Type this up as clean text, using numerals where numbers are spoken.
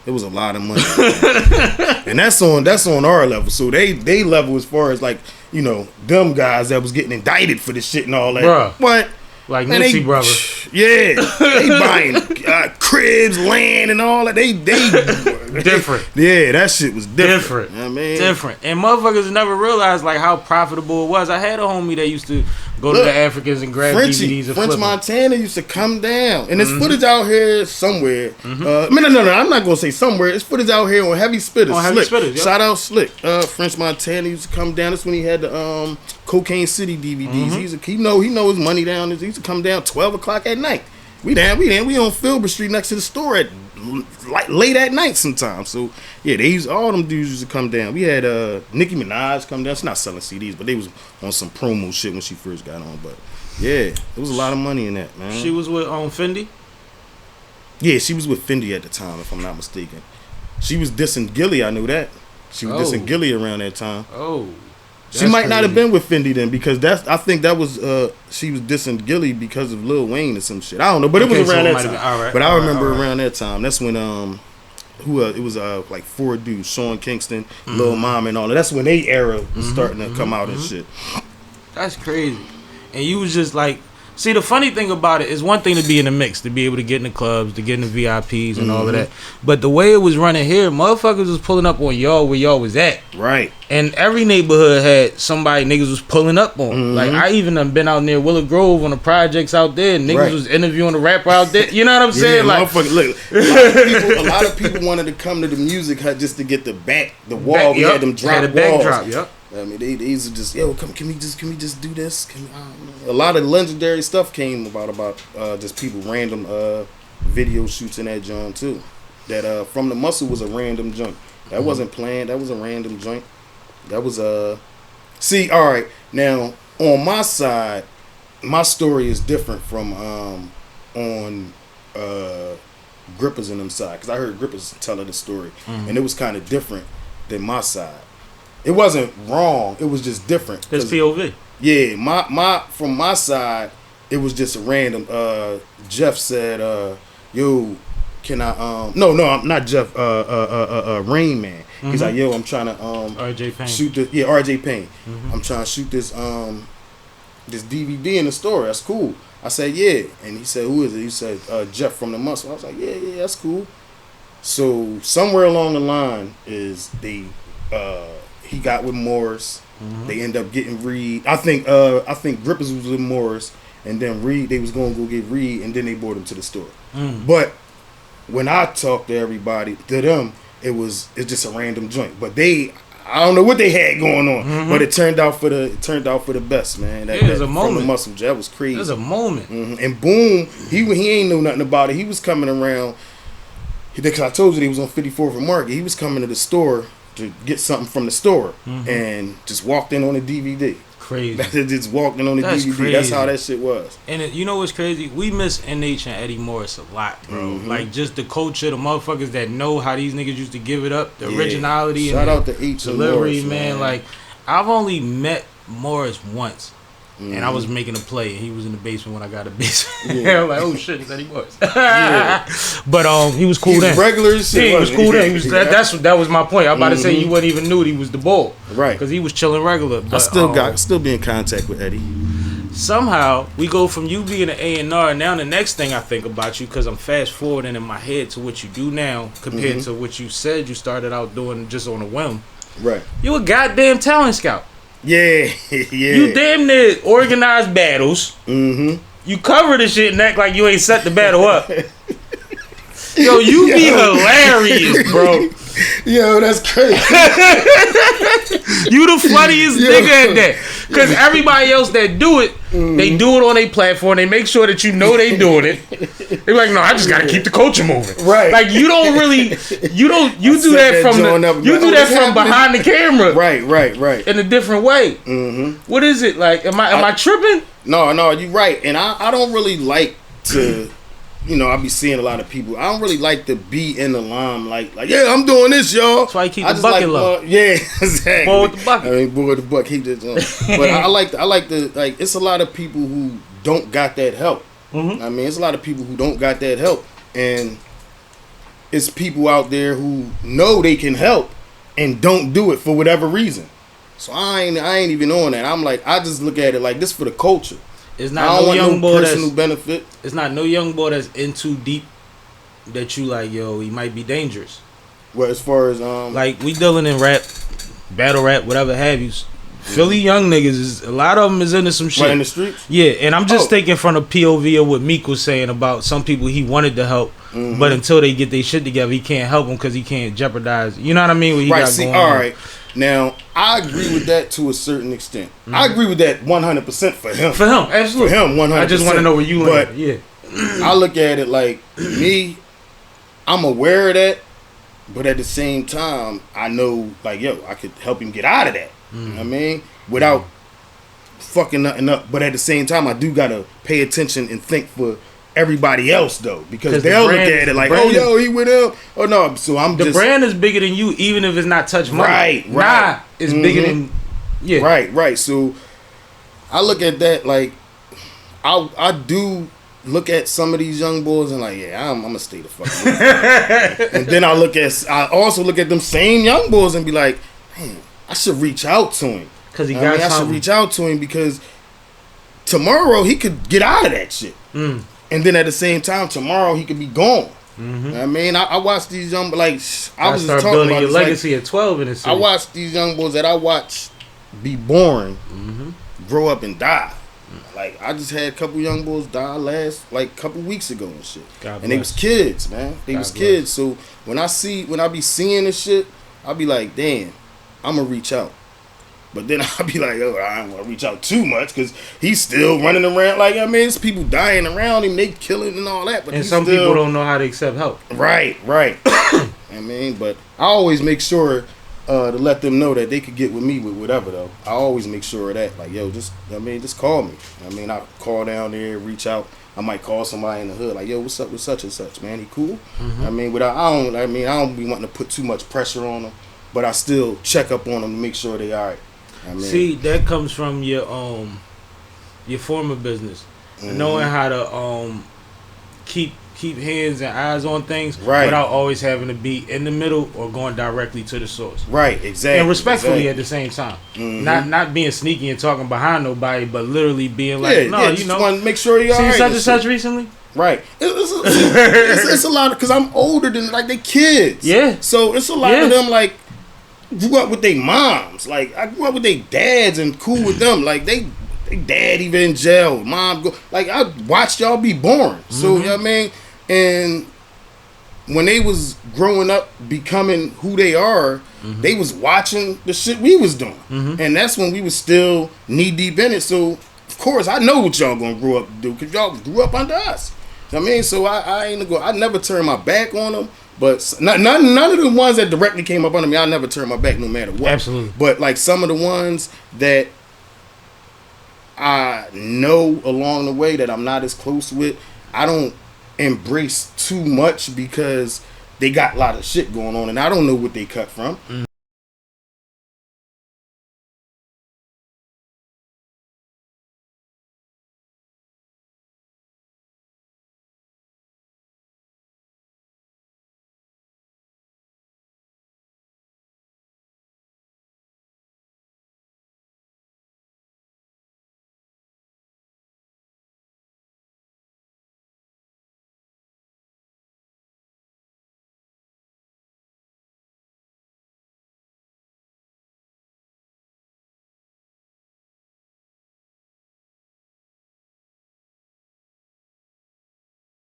It was a lot of money, and that's on our level. So they level as far as like them guys that was getting indicted for this shit and all that. Bruh. What? Like Nipsey brother. Yeah, they buying cribs, land, and all that. They different. Yeah, that shit was different. Different. And motherfuckers never realized like how profitable it was. I had a homie that used to go to the Africans and grab DVDs and French flip Montana used to come down, and there's footage out here somewhere. No, I'm not gonna say somewhere. It's footage out here on Heavy Spitters. Slick. Yep. Shout out Slick. French Montana used to come down. That's when he had the Cocaine City DVDs. He know his money down. He used to come down 12 o'clock at night. We on Filbert Street next to the store at like late at night sometimes. So yeah, all them dudes used to come down. We had Nicki Minaj come down. She's not selling CDs, but they was on some promo shit when she first got on. But yeah, there was a lot of money in that, man. She was with Fendi? Yeah, she was with Fendi at the time, if I'm not mistaken. She was dissing Gilly, I knew that. She was dissing Gilly around that time. Oh. She might not have been with Fendi then, because I think that was she was dissing Gilly because of Lil Wayne or some shit. I don't know, but it was around that time. But I remember around that time. That's when it was like 4 dudes, Sean Kingston, Lil Mama, and all that. That's when they era was starting to come out and shit. That's crazy. And you was just like, see, the funny thing about it is one thing to be in the mix, to be able to get in the clubs, to get in the VIPs and all of that. But the way it was running here, motherfuckers was pulling up on y'all where y'all was at. Right. And every neighborhood had somebody niggas was pulling up on. Like, I even done been out near Willow Grove on the projects out there. And niggas was interviewing the rapper out there. You know what I'm saying? Like, look, a lot of people wanted to come to the music hut just to get the wall. We had them drop walls. Backdrop, yep. I mean, they used to just, can we just do this? A lot of legendary stuff came about just people random video shoots in that joint too. That From the Muscle was a random joint. That wasn't planned. That was a random joint. That was see, all right. Now on my side, my story is different from on Grippers and them side, because I heard Grippers tell the story, and it was kind of different than my side. It wasn't wrong. It was just different. His POV. Yeah, my from my side, it was just a random. Jeff said, "Yo, can I?" No, I'm not Jeff. Rain Man. He's like, "Yo, I'm trying to RJ Payne. shoot this." Yeah, RJ Payne. I'm trying to shoot this this DVD in the store. That's cool. I said, "Yeah," and he said, "Who is it?" He said, "Jeff from the Muscle." I was like, "Yeah, that's cool." So somewhere along the line is he got with Morris. They end up getting Reed. I think Grippers was with Morris, and then Reed, they was going to go get Reed, and then they brought him to the store. But when I talked to everybody, to them, it's just a random joint. But I don't know what they had going on, but it turned out for the best, man. It was a moment. From the Muscle, that was crazy. It was a moment. And boom, he ain't know nothing about it. He was coming around. Because I told you he was on 54th and Market. He was coming to the store to get something from the store, and just walked in on a DVD. Crazy. Just walked in on the DVD. Crazy. That's how that shit was. And you know what's crazy? We miss NH and Eddie Morris a lot, bro. Like, just the culture, the motherfuckers that know how these niggas used to give it up, the originality. Shout and out to H delivery, Morris, man. Like, I've only met Morris once. And I was making a play, and he was in the basement when I got a basement. I was like, "Oh shit, Eddie Morris." But he was cool then. Regular shit. He was cool then. That was my point. I'm about to say you wouldn't even knew he was the bull, right? Because he was chilling regular. But, I still be in contact with Eddie. Somehow we go from you being an A&R. Now the next thing I think about you, because I'm fast forwarding in my head to what you do now compared to what you said you started out doing just on a whim. Right. You a goddamn talent scout. Yeah. You damn near organize battles. You cover the shit and act like you ain't set the battle up. Yo, you be hilarious, bro. Yo, that's crazy. You the funniest nigga at that. Because everybody else that do it, they do it on their platform. They make sure that you know they doing it. They're like, no, I just gotta keep the culture moving. Right. Like, you don't really, you do that from behind the camera. Right. In a different way. What is it? Like, am I tripping? No, you right. And I don't really like to, I be seeing a lot of people. I don't really like to be in the limelight. Like, yeah, I'm doing this, y'all. That's why you keep the bucket low. Yeah, exactly. Boy with the bucket. I mean, boy with the bucket. Keep this on. But I like it's a lot of people who don't got that help. I mean, it's a lot of people who don't got that help. And it's people out there who know they can help and don't do it for whatever reason. So I ain't even on that. I'm like, I just look at it like this for the culture. It's not I don't want young no boy personal benefit. It's not no young boy that's in too deep that you like, yo, he might be dangerous. Well, as far as like we dealing in rap, battle rap, whatever have you. Philly young niggas is a lot of them is into some shit. Right in the streets. Yeah, and I'm just thinking from the POV of what Meek was saying about some people he wanted to help, but until they get their shit together, he can't help them because he can't jeopardize. You know what I mean? What he got going all on. right. Now I agree with that to a certain extent. I agree with that 100% for him. For him, absolutely. For him, 100%. I just want to know where you land. But yeah, I look at it like me. I'm aware of that, but at the same time, I know like yo, I could help him get out of that. You know what I mean? Without fucking nothing up, but at the same time I do gotta pay attention and think for everybody else though, because they'll look at it like, oh yo, he went up. Oh no, so I'm the brand is bigger than you, even if it's not touch money. Right. Nah, it's bigger than Right. So I look at that like I do look at some of these young boys and like, yeah, I'm gonna stay the fuck away. And then I also look at them same young boys and be like, man, I should reach out to him. Cause I should reach out to him because tomorrow he could get out of that shit. And then at the same time, tomorrow he could be gone. You know what I mean, I watch these young like I was start just talking building about your this, legacy like, at 12 in the city. I watch these young boys that I watch be born, grow up and die. Like I just had a couple young boys die last couple weeks ago and shit. And they was kids, man. They was kids. So when I be seeing this shit, I'll be like, damn, I'm gonna reach out. But then I'll be like, oh, I don't want to reach out too much because he's still running around. Like, I mean, it's people dying around him, they killing and all that. But and some people don't know how to accept help. Right. I mean, but I always make sure to let them know that they could get with me with whatever, though. I always make sure of that. Like, yo, just call me. I mean, I call down there, reach out. I might call somebody in the hood, like, yo, what's up with such and such, man? He cool? I mean, I don't be wanting to put too much pressure on them, but I still check up on them to make sure they all right. I mean, see, that comes from your former business, knowing how to keep hands and eyes on things without always having to be in the middle or going directly to the source. Right, exactly. And respectfully at the same time, not being sneaky and talking behind nobody, but literally being like, you know, want to make sure you're all right. See such and such recently. Right, it's a lot of because I'm older than like they kids. Yeah, so it's a lot of them like. Grew up with their moms. Like I grew up with their dads and cool with them. Like they dad even in jail. Mom go like I watched y'all be born. So you know what I mean? And when they was growing up becoming who they are, they was watching the shit we was doing. And that's when we was still knee deep in it. So of course I know what y'all gonna grow up to do because y'all grew up under us. You know what I mean? So I never turn my back on them. But none of the ones that directly came up under me, I never turn my back no matter what. Absolutely. But like some of the ones that I know along the way that I'm not as close with, I don't embrace too much because they got a lot of shit going on and I don't know what they cut from.